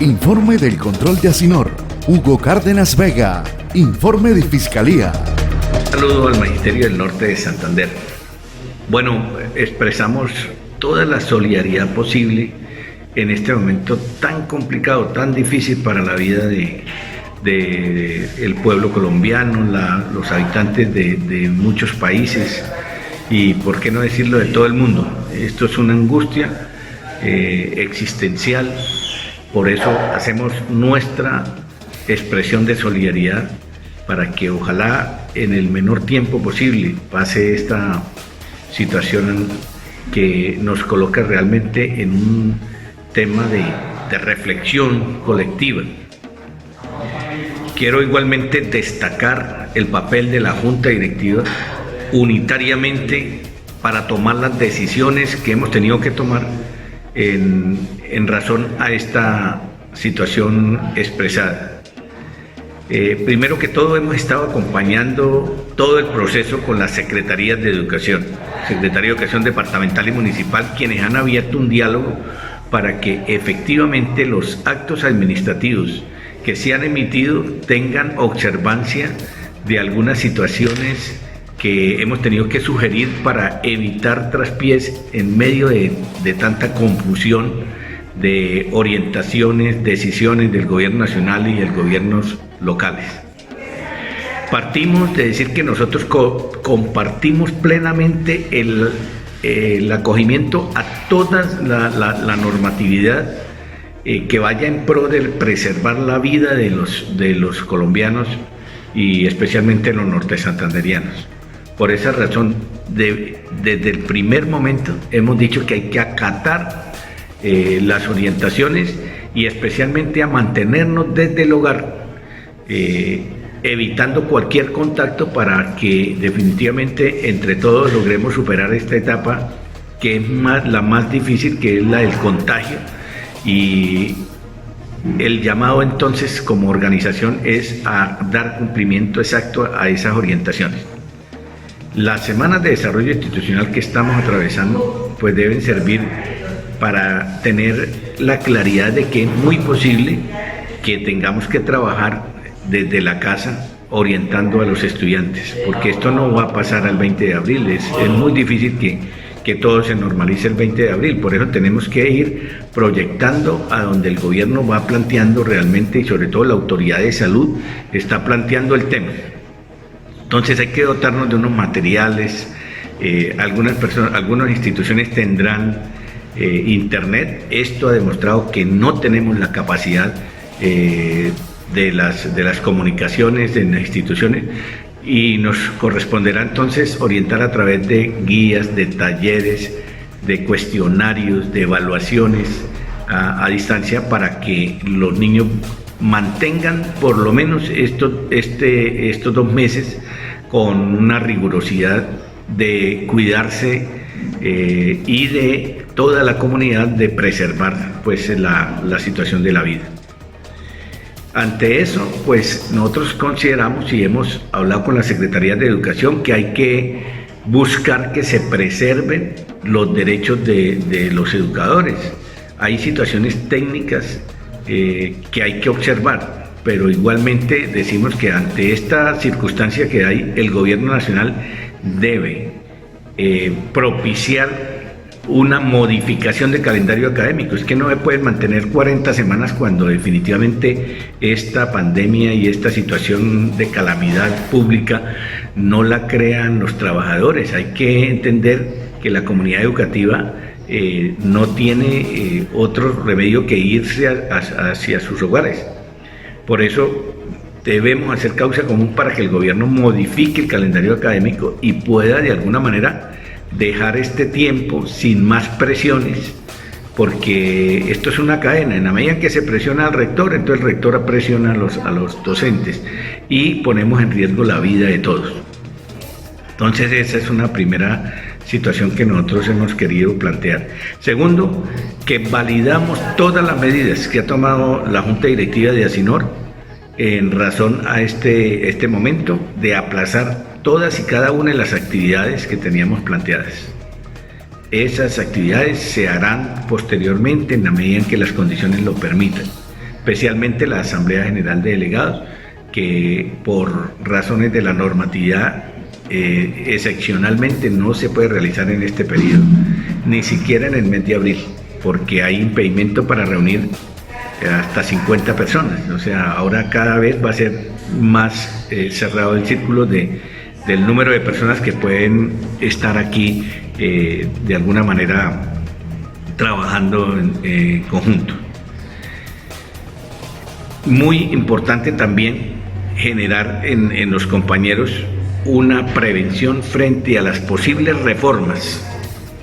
Informe del control de Asinor. Hugo Cárdenas Vega. Informe de Fiscalía. Saludo al Magisterio del Norte de Santander. Bueno, expresamos toda la solidaridad posible en este momento tan complicado, tan difícil para la vida del pueblo colombiano, los habitantes de muchos países y, por qué no decirlo, de todo el mundo. Esto es una angustia existencial, por eso hacemos nuestra expresión de solidaridad para que ojalá en el menor tiempo posible pase esta situación que nos coloca realmente en un tema de reflexión colectiva. Quiero igualmente destacar el papel de la Junta Directiva unitariamente para tomar las decisiones que hemos tenido que tomar en razón a esta situación expresada. Primero que todo, hemos estado acompañando todo el proceso con las secretarías de educación, Secretaría de Educación Departamental y Municipal, quienes han abierto un diálogo para que efectivamente los actos administrativos que se han emitido tengan observancia de algunas situaciones que hemos tenido que sugerir para evitar traspiés en medio de tanta confusión de orientaciones, decisiones del gobierno nacional y de los gobiernos locales. Partimos de decir que nosotros compartimos plenamente el acogimiento a toda la normatividad que vaya en pro de preservar la vida de los colombianos y especialmente los nortesantanderianos. Por esa razón, desde el primer momento hemos dicho que hay que acatar las orientaciones y especialmente a mantenernos desde el hogar, evitando cualquier contacto para que definitivamente entre todos logremos superar esta etapa que es la más difícil, que es la del contagio. Y el llamado entonces como organización es a dar cumplimiento exacto a esas orientaciones. Las semanas de desarrollo institucional que estamos atravesando pues deben servir para tener la claridad de que es muy posible que tengamos que trabajar desde la casa orientando a los estudiantes, porque esto no va a pasar al 20 de abril, es muy difícil que todo se normalice el 20 de abril, por eso tenemos que ir proyectando a donde el gobierno va planteando realmente, y sobre todo la autoridad de salud está planteando el tema. Entonces hay que dotarnos de unos materiales, algunas instituciones tendrán internet. Esto ha demostrado que no tenemos la capacidad de las comunicaciones en las instituciones y nos corresponderá entonces orientar a través de guías, de talleres, de cuestionarios, de evaluaciones a distancia para que los niños mantengan por lo menos estos 2 meses con una rigurosidad de cuidarse y de toda la comunidad de preservar pues la situación de la vida. Ante eso, pues nosotros consideramos y hemos hablado con la Secretaría de Educación que hay que buscar que se preserven los derechos de los educadores. Hay situaciones técnicas que hay que observar, pero igualmente decimos que ante esta circunstancia que hay, el gobierno nacional debe propiciar una modificación del calendario académico. Es que no se pueden mantener 40 semanas cuando definitivamente esta pandemia y esta situación de calamidad pública no la crean los trabajadores. Hay que entender que la comunidad educativa no tiene otro remedio que irse hacia sus hogares. Por eso debemos hacer causa común para que el gobierno modifique el calendario académico y pueda de alguna manera dejar este tiempo sin más presiones, porque esto es una cadena. En la medida en que se presiona al rector, entonces el rector presiona a los docentes y ponemos en riesgo la vida de todos. Entonces esa es una primera situación que nosotros hemos querido plantear. Segundo, que validamos todas las medidas que ha tomado la Junta Directiva de Asinor en razón a este momento de aplazar todas y cada una de las actividades que teníamos planteadas. Esas actividades se harán posteriormente en la medida en que las condiciones lo permitan. especialmente la Asamblea General de Delegados, que por razones de la normatividad excepcionalmente no se puede realizar en este periodo, ni siquiera en el mes de abril, porque hay impedimento para reunir hasta 50 personas. O sea, ahora cada vez va a ser más cerrado el círculo del número de personas que pueden estar aquí de alguna manera trabajando en conjunto. Muy importante también generar en los compañeros una prevención frente a las posibles reformas.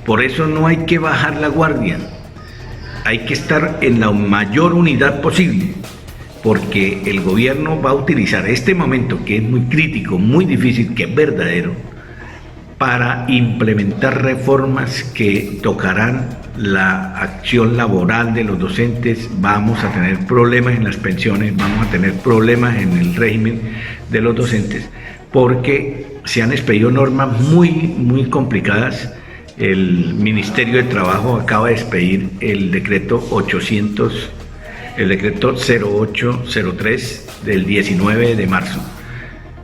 Por eso no hay que bajar la guardia, hay que estar en la mayor unidad posible, porque el gobierno va a utilizar este momento, que es muy crítico, muy difícil, que es verdadero, para implementar reformas que tocarán la acción laboral de los docentes. Vamos a tener problemas en las pensiones, vamos a tener problemas en el régimen de los docentes, porque se han expedido normas muy complicadas. El Ministerio de Trabajo acaba de expedir el decreto 0803 del 19 de marzo.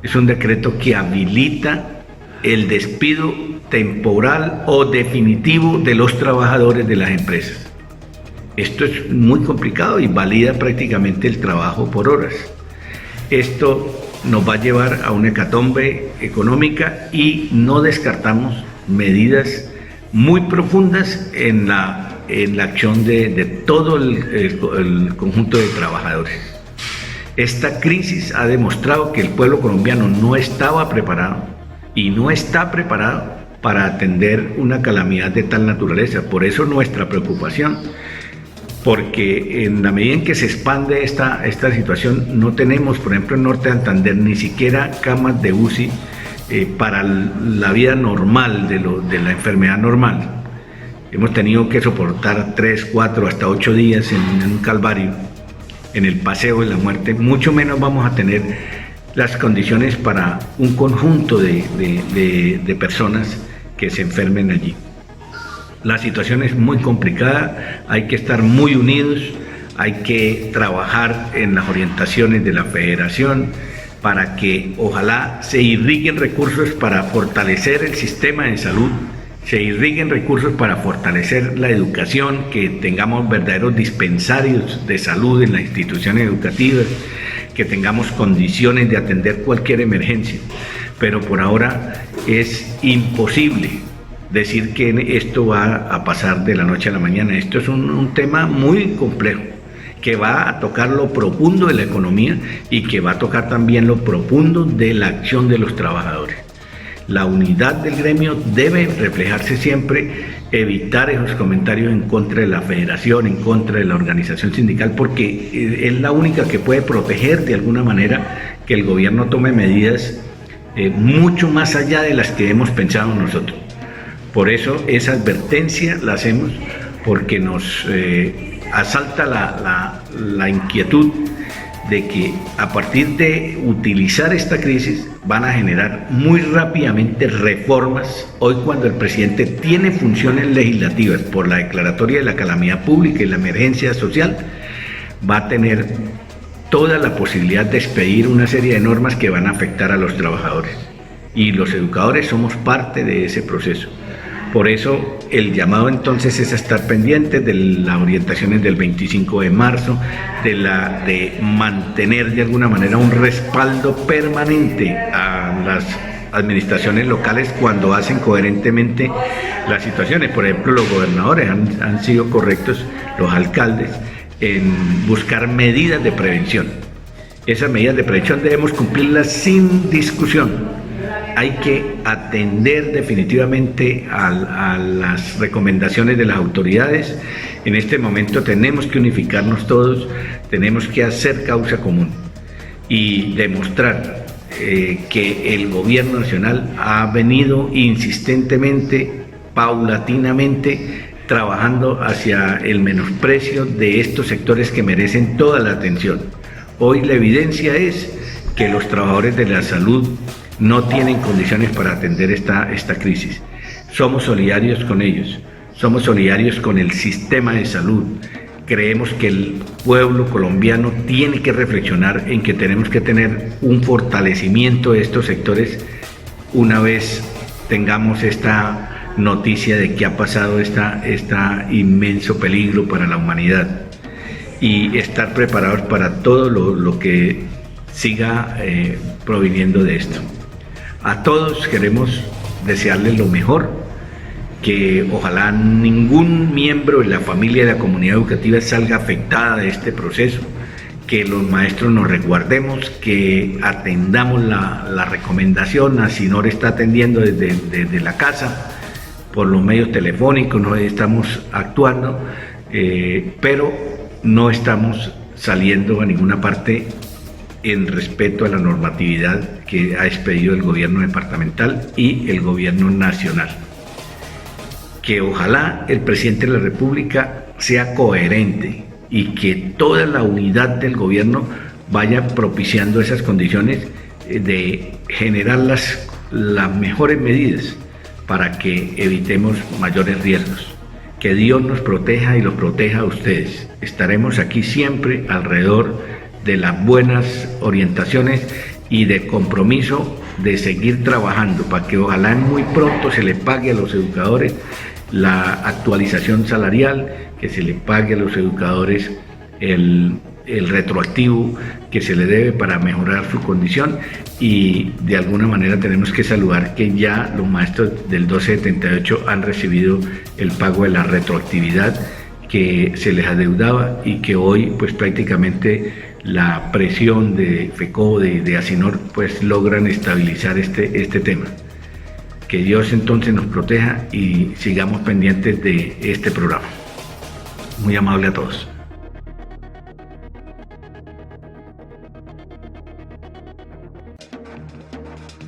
Es un decreto que habilita el despido temporal o definitivo de los trabajadores de las empresas. Esto es muy complicado y valida prácticamente el trabajo por horas. Esto nos va a llevar a una hecatombe económica y no descartamos medidas muy profundas en la acción de todo el conjunto de trabajadores. Esta crisis ha demostrado que el pueblo colombiano no estaba preparado y no está preparado para atender una calamidad de tal naturaleza. Por eso nuestra preocupación, porque en la medida en que se expande esta situación, no tenemos, por ejemplo, en Norte de Santander, ni siquiera camas de UCI para la vida normal de la enfermedad normal. Hemos tenido que soportar 3, 4, hasta 8 días en un calvario, en el paseo de la muerte. Mucho menos vamos a tener las condiciones para un conjunto de personas que se enfermen allí. La situación es muy complicada, hay que estar muy unidos, hay que trabajar en las orientaciones de la federación para que ojalá se irriguen recursos para fortalecer el sistema de salud, se irriguen recursos para fortalecer la educación, que tengamos verdaderos dispensarios de salud en las instituciones educativas, que tengamos condiciones de atender cualquier emergencia. Pero por ahora es imposible decir que esto va a pasar de la noche a la mañana. Esto es un tema muy complejo, que va a tocar lo profundo de la economía y que va a tocar también lo profundo de la acción de los trabajadores. La unidad del gremio debe reflejarse siempre, evitar esos comentarios en contra de la federación, en contra de la organización sindical, porque es la única que puede proteger de alguna manera que el gobierno tome medidas mucho más allá de las que hemos pensado nosotros. Por eso esa advertencia la hacemos, porque nos asalta la inquietud de que a partir de utilizar esta crisis van a generar muy rápidamente reformas. Hoy, cuando el presidente tiene funciones legislativas por la declaratoria de la calamidad pública y la emergencia social, va a tener toda la posibilidad de expedir una serie de normas que van a afectar a los trabajadores, y los educadores somos parte de ese proceso. Por eso el llamado entonces es a estar pendientes de las orientaciones del 25 de marzo, de mantener de alguna manera un respaldo permanente a las administraciones locales cuando hacen coherentemente las situaciones. Por ejemplo, los gobernadores han sido correctos, los alcaldes, en buscar medidas de prevención. Esas medidas de prevención debemos cumplirlas sin discusión. Hay que atender definitivamente a las recomendaciones de las autoridades. En este momento tenemos que unificarnos todos, tenemos que hacer causa común y demostrar que el gobierno nacional ha venido insistentemente, paulatinamente, trabajando hacia el menosprecio de estos sectores que merecen toda la atención. Hoy la evidencia es que los trabajadores de la salud no tienen condiciones para atender esta crisis. Somos solidarios con ellos, somos solidarios con el sistema de salud. creemos que el pueblo colombiano tiene que reflexionar en que tenemos que tener un fortalecimiento de estos sectores una vez tengamos esta noticia de que ha pasado esta inmenso peligro para la humanidad, y estar preparados para todo lo que siga proviniendo de esto. A todos queremos desearles lo mejor, que ojalá ningún miembro de la familia de la comunidad educativa salga afectada de este proceso, que los maestros nos resguardemos, que atendamos la recomendación. ASINOR está atendiendo desde la casa, por los medios telefónicos, no estamos actuando, pero no estamos saliendo a ninguna parte en respeto a la normatividad que ha expedido el gobierno departamental y el gobierno nacional. Que ojalá el presidente de la República sea coherente y que toda la unidad del gobierno vaya propiciando esas condiciones de generar las mejores medidas para que evitemos mayores riesgos. Que Dios nos proteja y los proteja a ustedes. Estaremos aquí siempre alrededor de las buenas orientaciones y de compromiso de seguir trabajando para que ojalá muy pronto se le pague a los educadores la actualización salarial, que se le pague a los educadores el retroactivo que se le debe para mejorar su condición, y de alguna manera tenemos que saludar que ya los maestros del 1278 han recibido el pago de la retroactividad que se les adeudaba, y que hoy pues prácticamente la presión de FECO, de ASINOR, pues logran estabilizar este tema. Que Dios entonces nos proteja y sigamos pendientes de este programa. Muy amable a todos.